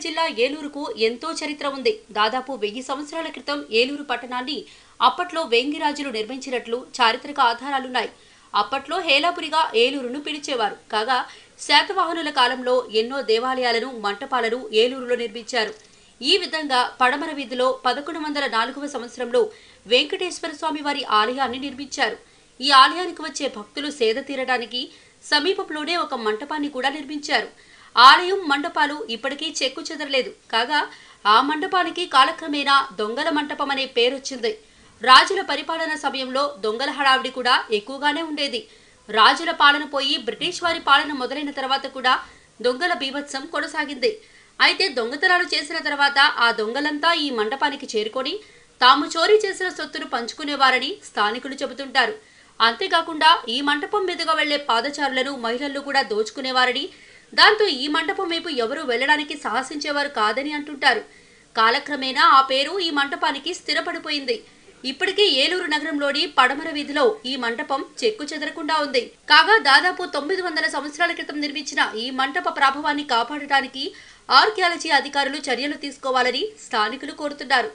జిల్లా ఏలూరుకు ఎంతో చరిత్ర ఉంది. దాదాపు 1000 సంవత్సరాల క్రితం ఏలూరు పట్టణాన్ని అప్పట్లో వేంగిరాజులు నిర్మించినట్లు చారిత్రక ఆధారాలున్నాయి. అప్పట్లో హేలాపురిగా ఏలూరును పిలిచేవారు. కాగా శాతవాహనుల కాలంలో ఎన్నో దేవాలయాలను, మంటపాలను ఏలూరులో నిర్మించారు. ఈ విధంగా పడమర వీధిలో 1104వ సంవత్సరంలో వెంకటేశ్వర స్వామి వారి ఆలయాన్ని నిర్మించారు. ఈ ఆలయానికి వచ్చే భక్తులు సేద తీరడానికి సమీపంలోనే ఒక మంటపాన్ని కూడా నిర్మించారు. ఆలయం, మండపాలు ఇప్పటికీ చెక్కు చెదరలేదు. కాగా ఆ మండపానికి కాలక్రమేణా దొంగల మంటపం అనే పేరొచ్చింది. రాజుల పరిపాలన సమయంలో దొంగల హడావిడి కూడా ఎక్కువగానే ఉండేది. రాజుల పాలన పోయి బ్రిటిష్ వారి పాలన మొదలైన తర్వాత కూడా దొంగల బీభత్సం కొనసాగింది. అయితే దొంగతనాలు చేసిన తర్వాత ఆ దొంగలంతా ఈ మండపానికి చేరుకొని తాము చోరీ చేసిన సొత్తును పంచుకునేవారని స్థానికులు చెబుతుంటారు. అంతేకాకుండా ఈ మంటపం మీదుగా వెళ్లే పాదచారులను, మహిళలను కూడా దోచుకునేవారని, దాంతో ఈ మంటపం వైపు ఎవరూ వెళ్లడానికి సాహసించేవారు కాదని అంటుంటారు. కాలక్రమేణా ఆ పేరు ఈ మంటపానికి స్థిరపడిపోయింది. ఇప్పటికీ ఏలూరు నగరంలోని పడమర వీధిలో ఈ మంటపం చెక్కు చెదరకుండా ఉంది. కాగా దాదాపు 900 సంవత్సరాల క్రితం నిర్మించిన ఈ మంటప ప్రాభవాన్ని కాపాడటానికి ఆర్కియాలజీ అధికారులు చర్యలు తీసుకోవాలని స్థానికులు కోరుతున్నారు.